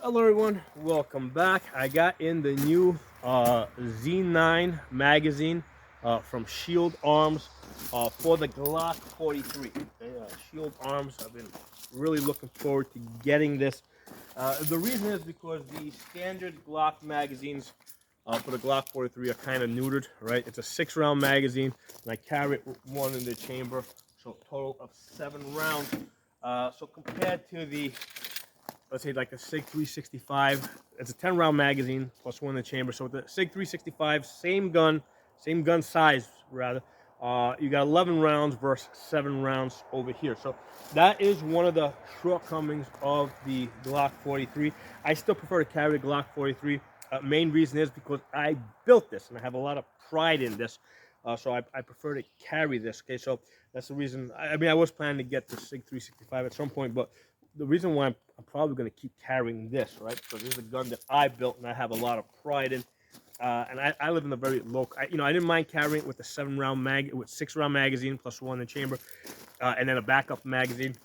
Hello everyone, welcome back. I got in the new Z9 magazine from Shield Arms for the Glock 43. Okay, Shield Arms, I've been really looking forward to getting this. The reason is because the standard Glock magazines for the Glock 43 are kind of neutered, right? It's a 6-round magazine, and I carry it with one in the chamber, so a total of 7 rounds. So compared to the, let's say, like a SIG 365. It's a 10-round magazine plus one in the chamber. So with the SIG 365, same gun size rather. You got 11 rounds versus 7 rounds over here. So that is one of the shortcomings of the Glock 43. I still prefer to carry the Glock 43. Main reason is because I built this and I have a lot of pride in this. So I prefer to carry this. Okay, so that's the reason. I mean, I was planning to get the SIG 365 at some point, but the reason why I'm probably going to keep carrying this, right? Because this is a gun that I built and I have a lot of pride in. And I live in a very low, I didn't mind carrying it with a 6-round magazine plus one in the chamber, and then a backup magazine.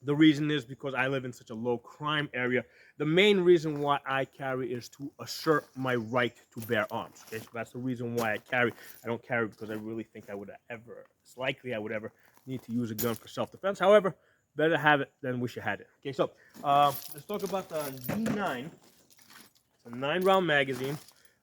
The reason is because I live in such a low crime area. The main reason why I carry is to assert my right to bear arms. Okay, so that's the reason why I carry. I don't carry because I really think it's likely I would ever need to use a gun for self-defense. However, better have it than wish you had it. Okay, so let's talk about the Z9. It's a 9-round magazine,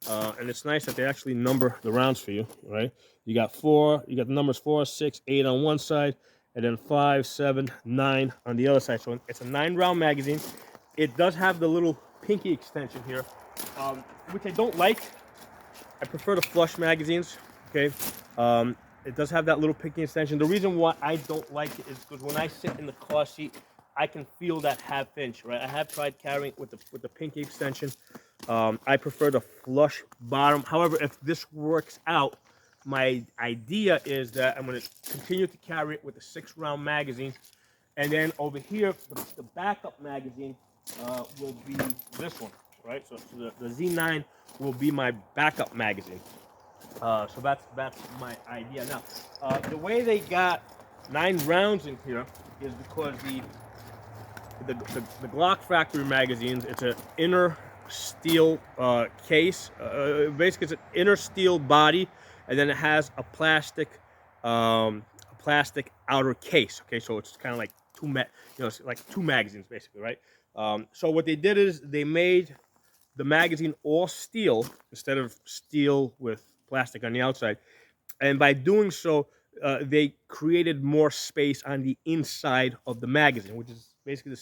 and it's nice that they actually number the rounds for you, right? You got the numbers 4, 6, 8 on one side, and then 5, 7, 9 on the other side. So it's a 9-round magazine. It does have the little pinky extension here, which I don't like. I prefer the flush magazines, okay? It does have that little pinky extension. The reason why I don't like it is because when I sit in the car seat, I can feel that half inch, right? I have tried carrying it with the pinky extension. I prefer the flush bottom. However, if this works out, my idea is that I'm going to continue to carry it with the 6-round magazine. And then over here, the backup magazine will be this one, right? So the Z9 will be my backup magazine. So that's my idea. Now, the way they got 9 rounds in here is because the Glock factory magazines, it's an inner steel case. Basically, it's an inner steel body, and then it has a plastic outer case. Okay, so it's kind of like it's like 2 magazines basically, right? So what they did is they made the magazine all steel instead of steel with plastic on the outside, and by doing so, they created more space on the inside of the magazine, which is basically the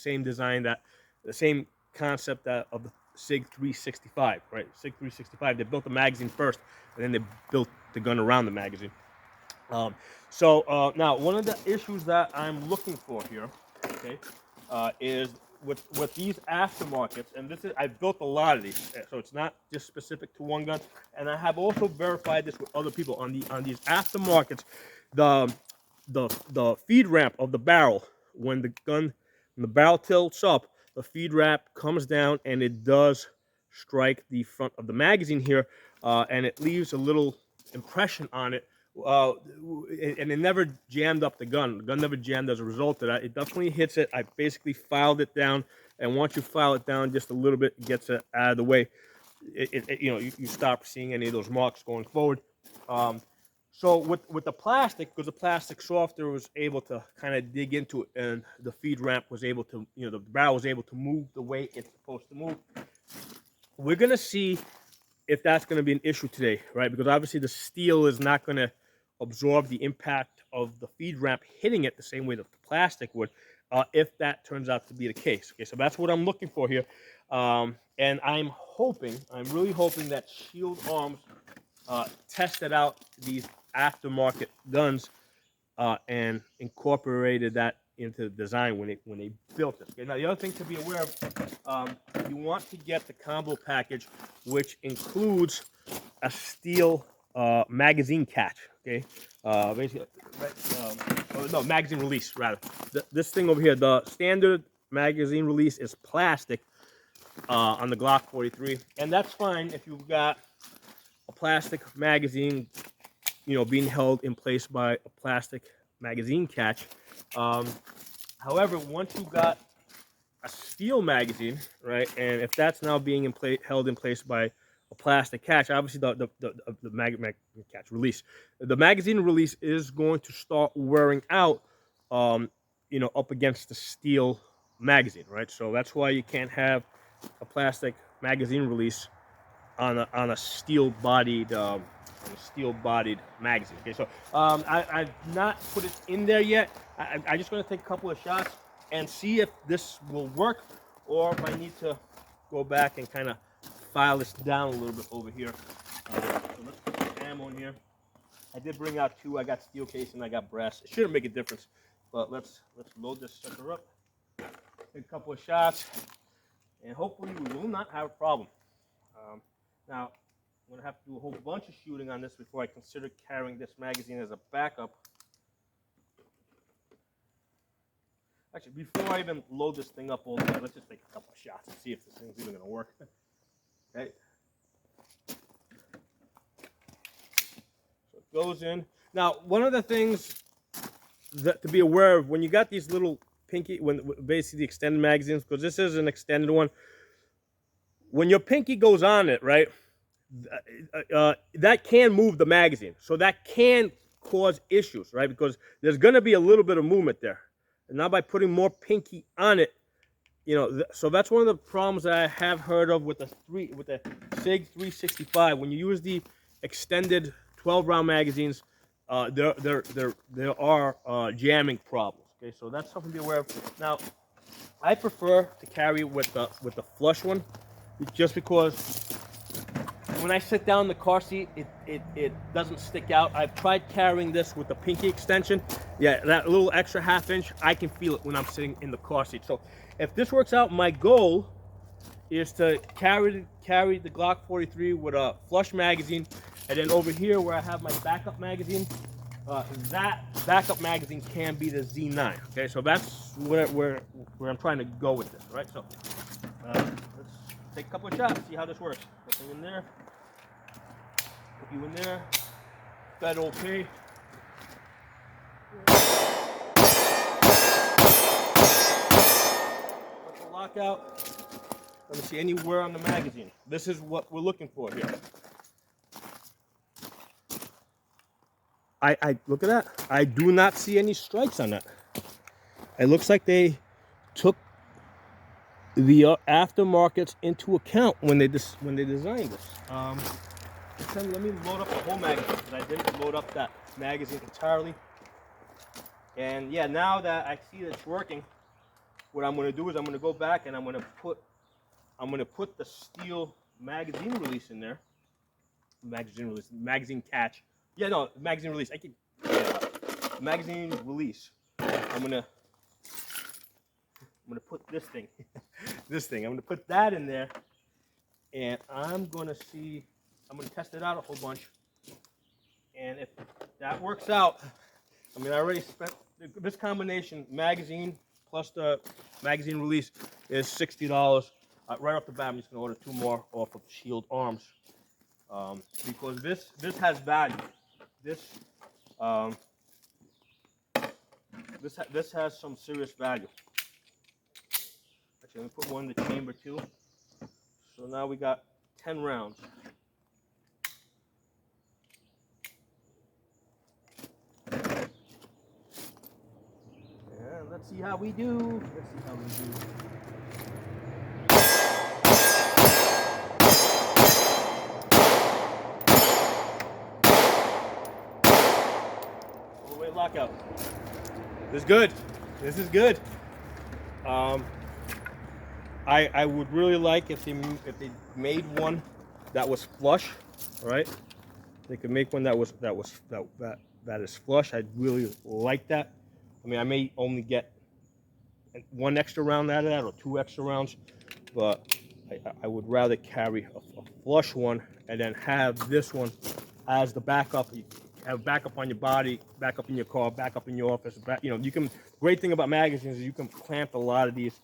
same concept of the SIG 365, right? SIG 365. They built the magazine first, and then they built the gun around the magazine. Now, one of the issues that I'm looking for here, okay, is with these aftermarkets, and I built a lot of these, so it's not just specific to one gun, and I have also verified this with other people on these aftermarkets, the feed ramp of the barrel, when the barrel tilts up, the feed ramp comes down and it does strike the front of the magazine here, and it leaves a little impression on it. And it never jammed up the gun. The gun never jammed as a result of that. It definitely hits it. I basically filed it down, and once you file it down just a little bit, it gets it out of the way. You stop seeing any of those marks going forward. So with the plastic, because the plastic softer was able to kind of dig into it, and the feed ramp was able to, the barrel was able to move the way it's supposed to move. We're gonna see if that's going to be an issue today, right? Because obviously the steel is not going to absorb the impact of the feed ramp hitting it the same way that the plastic would, if that turns out to be the case. Okay, so that's what I'm looking for here. And I'm really hoping that Shield Arms tested out these aftermarket guns and incorporated that into the design when they built this. Okay, now the other thing to be aware of, you want to get the combo package, which includes a steel magazine catch. Okay, basically, no, magazine release rather. This thing over here, the standard magazine release is plastic on the Glock 43, and that's fine if you've got a plastic magazine, being held in place by a plastic magazine catch. However, once you got a steel magazine, right? And if that's now being held in place by a plastic catch, obviously the catch release, the magazine release is going to start wearing out, um, up against the steel magazine, right? So that's why you can't have a plastic magazine release on a steel bodied magazine. Okay, so I've not put it in there yet. I'm just going to take a couple of shots and see if this will work, or if I need to go back and kind of file this down a little bit over here. So let's put some ammo in here. I did bring out two. I got steel case and I got brass. It shouldn't make a difference, but let's load this sucker up. Take a couple of shots, and hopefully we will not have a problem. Now, I'm going to have to do a whole bunch of shooting on this before I consider carrying this magazine as a backup. Actually, before I even load this thing up all the way, let's just take a couple of shots and see if this thing's even going to work. Okay. So it goes in. Now, one of the things that to be aware of when you got these little pinky, basically the extended magazines, because this is an extended one, when your pinky goes on it, right, that can move the magazine. So that can cause issues, right? Because there's going to be a little bit of movement there. And now by putting more pinky on it, so that's one of the problems that I have heard of with the SIG 365. When you use the extended 12-round magazines, there are jamming problems. Okay, so that's something to be aware of. Now, I prefer to carry with the flush one, just because when I sit down in the car seat, it doesn't stick out. I've tried carrying this with the pinky extension. Yeah, that little extra half-inch, I can feel it when I'm sitting in the car seat. So if this works out, my goal is to carry the Glock 43 with a flush magazine, and then over here where I have my backup magazine, that backup magazine can be the Z9. Okay, so that's where I'm trying to go with this, right? So let's take a couple of shots, see how this works. Put in there. Put you in there. Fed okay. Put the lockout. Let me see any wear on the magazine. This is what we're looking for here. I look at that. I do not see any strikes on that. It looks like they took the aftermarkets into account when they designed this. Let me load up the whole magazine, because I didn't load up that magazine entirely. And yeah, now that I see that it's working, what I'm going to do is I'm going to go back and I'm going to put the steel magazine release in there. Magazine catch. Yeah, no, magazine release. Magazine release. I'm gonna put this thing, I'm gonna put that in there, and I'm gonna test it out a whole bunch. And if that works out, I already spent this combination, magazine plus the magazine release, is $60. Right off the bat, I'm just gonna order 2 more off of Shield Arms, because this has value. This has some serious value. Actually, let me put one in the chamber too. So now we got 10 rounds. And let's see how we do. Lockout. This is good. I would really like if they made one that was flush. All right, they could make one that is flush. I'd really like that. I may only get 1 extra round out of that, or 2 extra rounds, but I would rather carry a flush one and then have this one as the backup. You have backup on your body, backup in your car, backup in your office. You can. Great thing about magazines is you can plant a lot of these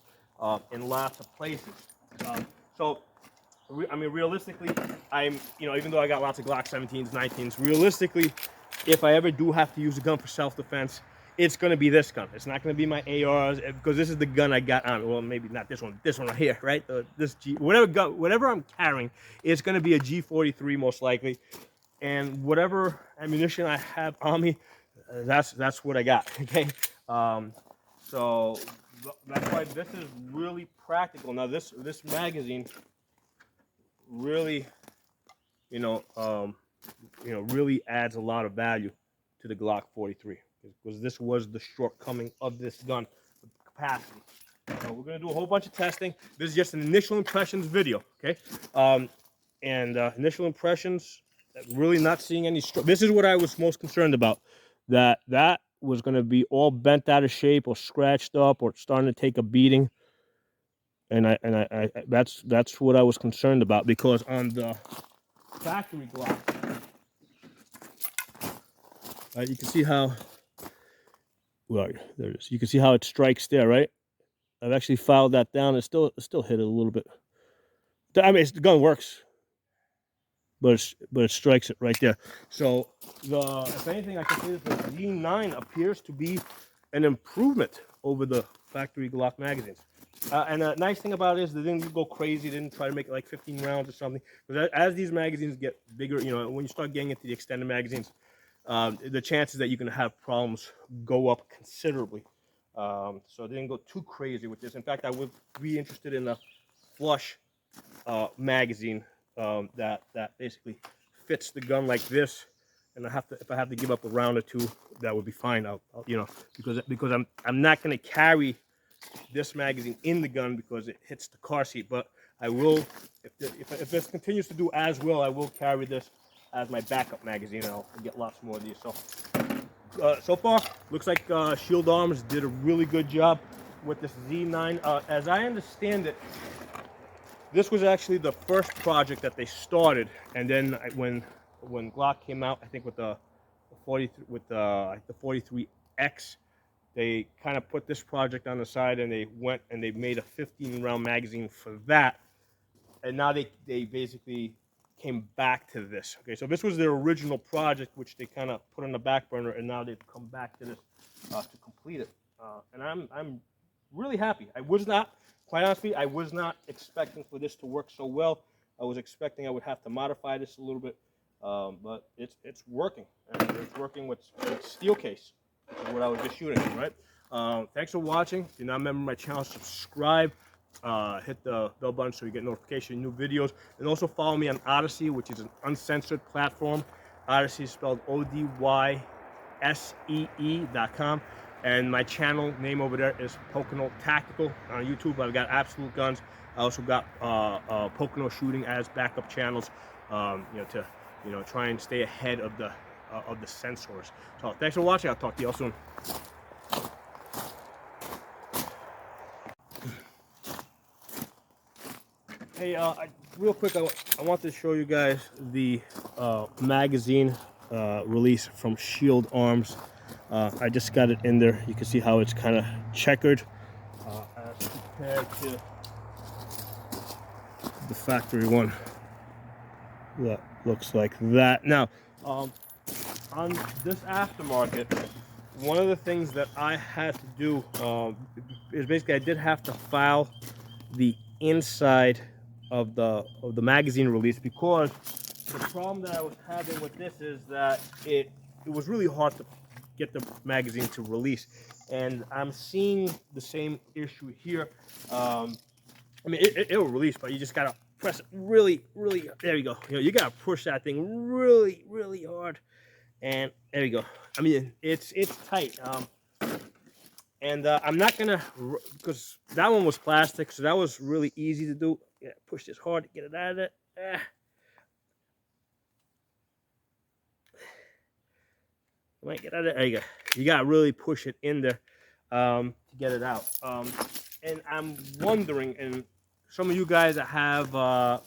in lots of places. Realistically, even though I got lots of Glock 17s, 19s, realistically, if I ever do have to use a gun for self-defense, it's going to be this gun. It's not going to be my ARs, because this is the gun I got on. Well, maybe not this one right here, right? This G, whatever I'm carrying, it's going to be a G43 most likely, and whatever ammunition I have on me, that's what I got. Okay, so that's why this is really practical. Now this magazine really, really adds a lot of value to the Glock 43, because this was the shortcoming of this gun, the capacity. So we're gonna do a whole bunch of testing. This is just an initial impressions video, okay? Initial impressions, really not seeing any. This is what I was most concerned about. That was gonna be all bent out of shape or scratched up or starting to take a beating. And that's what I was concerned about, because on the factory Glock, you can see how, well, there it is. You can see how it strikes there, right? I've actually filed that down. It still hit it a little bit. I mean, the gun works, but it strikes it right there. So if anything, I can say that the Z9 appears to be an improvement over the factory Glock magazines. And the nice thing about it is they didn't go crazy. They didn't try to make it like 15 rounds or something. Because as these magazines get bigger, when you start getting into the extended magazines, the chances that you're going to have problems go up considerably. So they didn't go too crazy with this. In fact, I would be interested in a flush magazine that basically fits the gun like this. And if I have to give up a round or two, that would be fine. I'll because I'm not going to carry this magazine in the gun because it hits the car seat. But I will, if this continues to do as well, I will carry this as my backup magazine, and I'll get lots more of these. So far, looks like Shield Arms did a really good job with this Z9. As I understand it, this was actually the first project that they started, and then when Glock came out, I think with the 43X, they kind of put this project on the side, and they went and they made a 15-round magazine for that, and now they basically came back to this. Okay, so this was their original project, which they kind of put on the back burner, and now they've come back to this to complete it. And I'm really happy. I was not, quite honestly, I was not expecting for this to work so well. I was expecting I would have to modify this a little bit, but it's working, and it's working with steel case, is what I was just shooting, right? Thanks for watching. If you're not a member of my channel, subscribe. Hit the bell button so you get notification of new videos, and also follow me on Odyssey, which is an uncensored platform. Odyssey is spelled ODYSEE.com, and my channel name over there is Pocono Tactical. On YouTube, I've got Absolute Guns. I also got Pocono Shooting as backup channels, to try and stay ahead of the censors. So thanks for watching. I'll talk to you all soon. Hey, real quick, I want to show you guys the magazine release from Shield Arms. I just got it in there. You can see how it's kind of checkered as compared to the factory one. That looks like that. Now, on this aftermarket, one of the things that I had to do is basically I did have to file the inside of the magazine release, because the problem that I was having with this is that it was really hard to get the magazine to release, and I'm seeing the same issue here. I mean, it'll release, but you just gotta press it really, really. There you go. You gotta push that thing really, really hard, and there you go. I mean, it's tight. And I'm not gonna, because that one was plastic, so that was really easy to do. Yeah, push this hard to get it out of it. Might get out of it. There you go. You gotta really push it in there to get it out. And I'm wondering, and some of you guys that have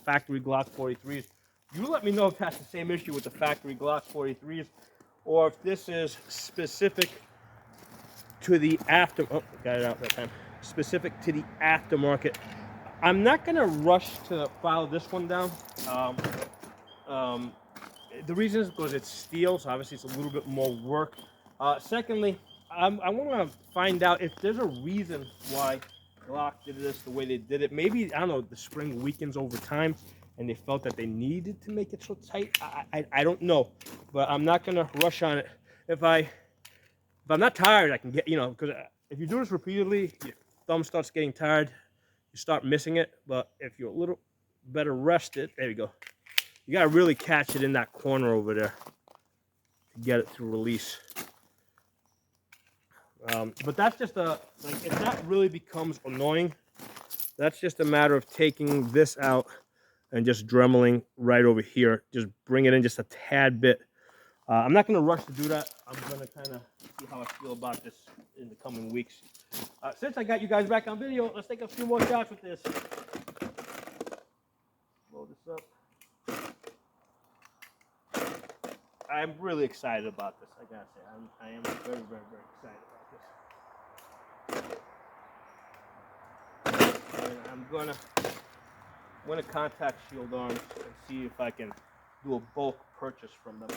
factory Glock 43s, you let me know if that's the same issue with the factory Glock 43s, or if this is specific to the got it out that time. Specific to the aftermarket. I'm not gonna rush to file this one down. The reason is because it's steel, so obviously it's a little bit more work. Secondly, I want to find out if there's a reason why Glock did this the way they did it. Maybe, I don't know, the spring weakens over time and they felt that they needed to make it so tight. I don't know, but I'm not gonna rush on it. If I'm not tired, I can get, you know, because if you do this repeatedly, your thumb starts getting tired, you start missing it. But if you're a little better rested, there you go. You gotta really catch it in that corner over there to get it to release. But that's just like, if that really becomes annoying, that's just a matter of taking this out and just dremeling right over here. Just bring it in just a tad bit. I'm not going to rush to do that. I'm going to kind of see how I feel about this in the coming weeks. Since I got you guys back on video, let's take a few more shots with this. Blow this up. I'm really excited about this. I gotta say, I am very, very, very excited about this. And I'm gonna contact Shield Arms and see if I can do a bulk purchase from them.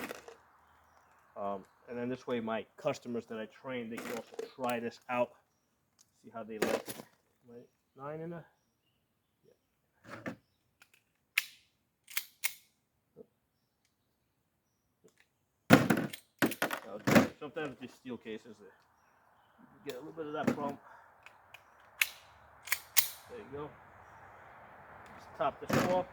And then this way, my customers that I train, they can also try this out, see how they like it. Right? 9 in a. Yeah. Okay. Sometimes these steel cases, you get a little bit of that problem. There you go. Just top this off.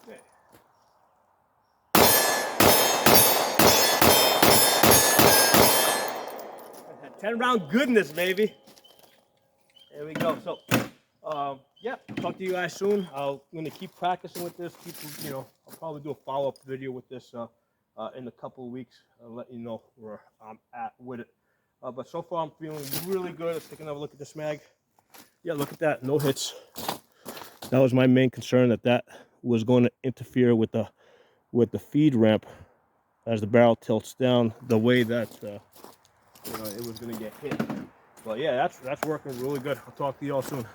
Okay. 10-round goodness, baby. There we go. So, yeah, talk to you guys soon. I'm going to keep practicing with this. You know, I'll probably do a follow-up video with this in a couple of weeks. I'll let you know where I'm at with it. But so far, I'm feeling really good. Let's take another look at this mag. Yeah, look at that. No hits. That was my main concern, that was going to interfere with the feed ramp as the barrel tilts down, the way that you know, it was going to get hit. But yeah, that's working really good. I'll talk to you all soon.